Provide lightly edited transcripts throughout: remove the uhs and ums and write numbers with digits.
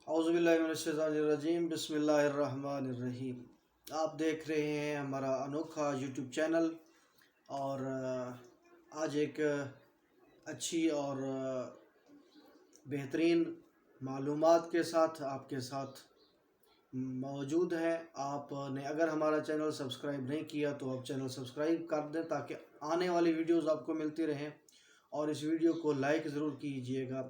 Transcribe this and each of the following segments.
اعوذ باللہ من الشیطان الرجیم، بسم اللہ الرحمن الرحیم۔ آپ دیکھ رہے ہیں ہمارا انوکھا یوٹیوب چینل، اور آج ایک اچھی اور بہترین معلومات کے ساتھ آپ کے ساتھ موجود ہیں۔ آپ نے اگر ہمارا چینل سبسکرائب نہیں کیا تو آپ چینل سبسکرائب کر دیں تاکہ آنے والی ویڈیوز آپ کو ملتی رہیں، اور اس ویڈیو کو لائک ضرور کیجئے گا۔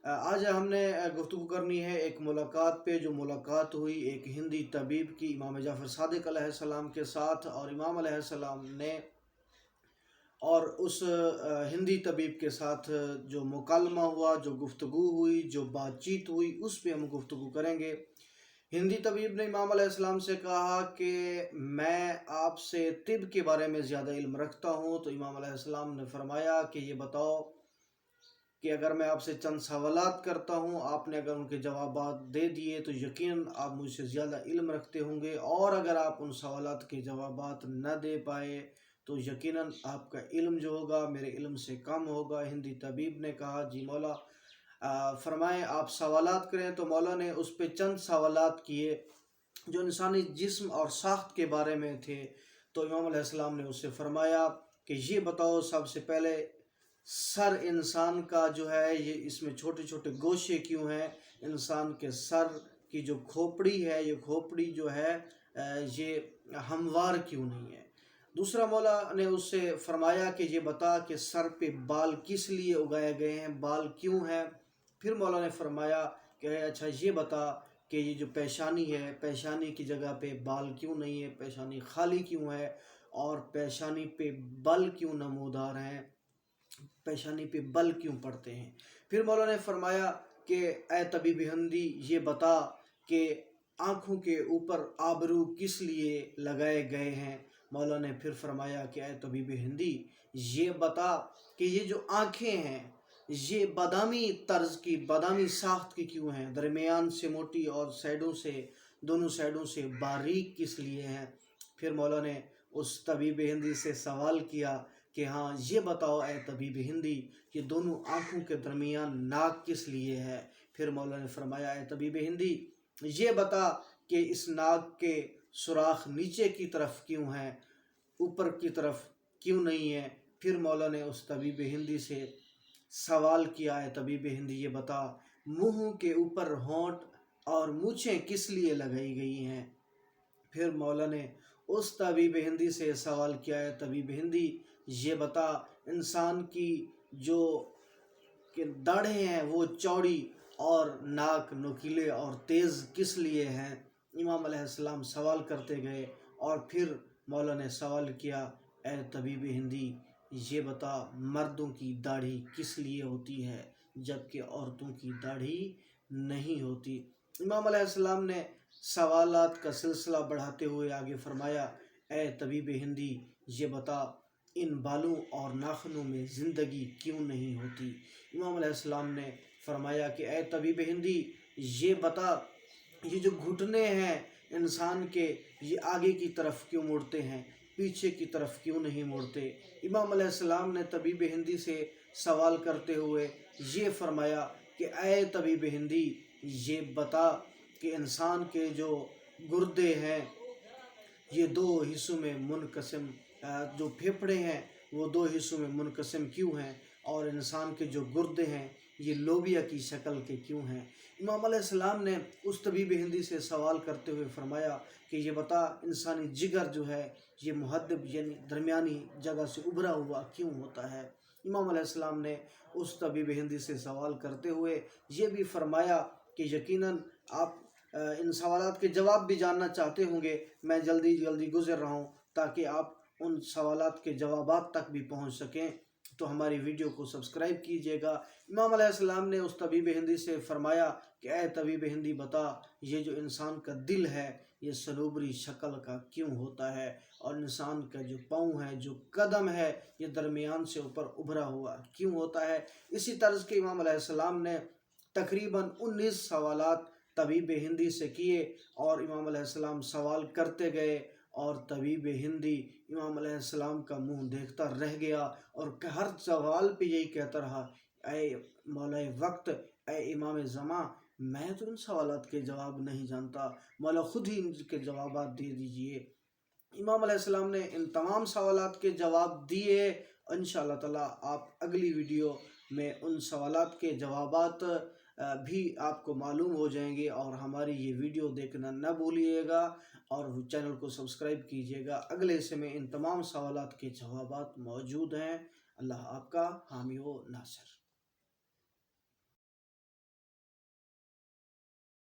آج ہم نے گفتگو کرنی ہے ایک ملاقات پہ، جو ملاقات ہوئی ایک ہندی طبیب کی امام جعفر صادق علیہ السلام کے ساتھ، اور امام علیہ السلام نے اور اس ہندی طبیب کے ساتھ جو مکالمہ ہوا، جو گفتگو ہوئی، جو بات چیت ہوئی، اس پہ ہم گفتگو کریں گے۔ ہندی طبیب نے امام علیہ السلام سے کہا کہ میں آپ سے طب کے بارے میں زیادہ علم رکھتا ہوں، تو امام علیہ السلام نے فرمایا کہ یہ بتاؤ کہ اگر میں آپ سے چند سوالات کرتا ہوں، آپ نے اگر ان کے جوابات دے دیے تو یقیناً آپ مجھ سے زیادہ علم رکھتے ہوں گے، اور اگر آپ ان سوالات کے جوابات نہ دے پائے تو یقیناً آپ کا علم جو ہوگا میرے علم سے کم ہوگا۔ ہندی طبیب نے کہا جی مولا فرمائیں آپ سوالات کریں، تو مولا نے اس پہ چند سوالات کیے جو انسانی جسم اور ساخت کے بارے میں تھے۔ تو امام علیہ السلام نے اس سے فرمایا کہ یہ بتاؤ سب سے پہلے سر انسان کا جو ہے یہ اس میں چھوٹے چھوٹے گوشے کیوں ہیں؟ انسان کے سر کی جو کھوپڑی ہے، یہ کھوپڑی جو ہے یہ ہموار کیوں نہیں ہے؟ دوسرا مولا نے اس سے فرمایا کہ یہ بتا کہ سر پہ بال کس لیے اگائے گئے ہیں، بال کیوں ہیں؟ پھر مولا نے فرمایا کہ اچھا یہ بتا کہ یہ جو پیشانی ہے، پیشانی کی جگہ پہ بال کیوں نہیں ہے، پیشانی خالی کیوں ہے، اور پیشانی پہ بل کیوں نمودار ہیں، پیشانی پہ بل کیوں پڑتے ہیں؟ پھر مولا نے فرمایا کہ اے طبیب ہندی یہ بتا کہ آنکھوں کے اوپر آبرو کس لیے لگائے گئے ہیں؟ مولا نے پھر فرمایا کہ اے طبیب ہندی یہ بتا کہ یہ جو آنکھیں ہیں یہ بادامی طرز کی، بادامی ساخت کی کیوں ہیں، درمیان سے موٹی اور سائڈوں سے، دونوں سائڈوں سے باریک کس لیے ہیں؟ پھر مولا نے اس طبیب ہندی سے سوال کیا کہ ہاں یہ بتاؤ اے طبیب ہندی کہ دونوں آنکھوں کے درمیان ناک کس لیے ہے؟ پھر مولا نے فرمایا اے طبیب ہندی یہ بتا کہ اس ناک کے سوراخ نیچے کی طرف کیوں ہیں، اوپر کی طرف کیوں نہیں ہے؟ پھر مولا نے اس طبیب ہندی سے سوال کیا اے طبیب ہندی یہ بتا منہ کے اوپر ہونٹ اور مونچھیں کس لیے لگائی گئی ہیں؟ پھر مولا نے اس طبیب ہندی سے سوال کیا ہے طبیب ہندی یہ بتا انسان کی جو داڑھیں ہیں وہ چوڑی اور ناک نوکیلے اور تیز کس لیے ہیں؟ امام علیہ السلام سوال کرتے گئے، اور پھر مولا نے سوال کیا اے طبیب ہندی یہ بتا مردوں کی داڑھی کس لیے ہوتی ہے جبکہ عورتوں کی داڑھی نہیں ہوتی؟ امام علیہ السلام نے سوالات کا سلسلہ بڑھاتے ہوئے آگے فرمایا اے طبیب ہندی یہ بتا ان بالوں اور ناخنوں میں زندگی کیوں نہیں ہوتی؟ امام علیہ السلام نے فرمایا کہ اے طبیب ہندی یہ بتا یہ جو گھٹنے ہیں انسان کے یہ آگے کی طرف کیوں مڑتے ہیں، پیچھے کی طرف کیوں نہیں مڑتے؟ امام علیہ السلام نے طبیب ہندی سے سوال کرتے ہوئے یہ فرمایا کہ اے طبیب ہندی یہ بتا کہ انسان کے جو گردے ہیں یہ دو حصوں میں منقسم، جو پھیپھڑے ہیں وہ دو حصوں میں منقسم کیوں ہیں، اور انسان کے جو گردے ہیں یہ لوبیا کی شکل کے کیوں ہیں؟ امام علیہ السلام نے اس طبیب ہندی سے سوال کرتے ہوئے فرمایا کہ یہ بتا انسانی جگر جو ہے یہ محدب یعنی درمیانی جگہ سے ابھرا ہوا کیوں ہوتا ہے؟ امام علیہ السلام نے اس طبیب ہندی سے سوال کرتے ہوئے یہ بھی فرمایا کہ یقیناً آپ ان سوالات کے جواب بھی جاننا چاہتے ہوں گے، میں جلدی جلدی گزر رہا ہوں تاکہ آپ ان سوالات کے جوابات تک بھی پہنچ سکیں، تو ہماری ویڈیو کو سبسکرائب کیجئے گا۔ امام علیہ السلام نے اس طبیب ہندی سے فرمایا کہ اے طبیب ہندی بتا یہ جو انسان کا دل ہے یہ سلوبری شکل کا کیوں ہوتا ہے، اور انسان کا جو پاؤں ہے، جو قدم ہے، یہ درمیان سے اوپر ابھرا ہوا کیوں ہوتا ہے؟ اسی طرز کے امام علیہ السلام نے تقریباً 19 سوالات طبیب ہندی سے کیے، اور امام علیہ السلام سوال کرتے گئے، اور طبیب ہندی امام علیہ السلام کا منہ دیکھتا رہ گیا، اور ہر سوال پہ یہی کہتا رہا اے مولا وقت، اے امام زمان، میں تو ان سوالات کے جواب نہیں جانتا، مولا خود ہی ان کے جوابات دے دیجئے۔ امام علیہ السلام نے ان تمام سوالات کے جواب دیے۔ انشاءاللہ تعالیٰ آپ اگلی ویڈیو میں ان سوالات کے جوابات بھی آپ کو معلوم ہو جائیں گے، اور ہماری یہ ویڈیو دیکھنا نہ بھولیے گا، اور چینل کو سبسکرائب کیجیے گا۔ اگلے حصے میں ان تمام سوالات کے جوابات موجود ہیں۔ اللہ آپ کا حامی و ناصر۔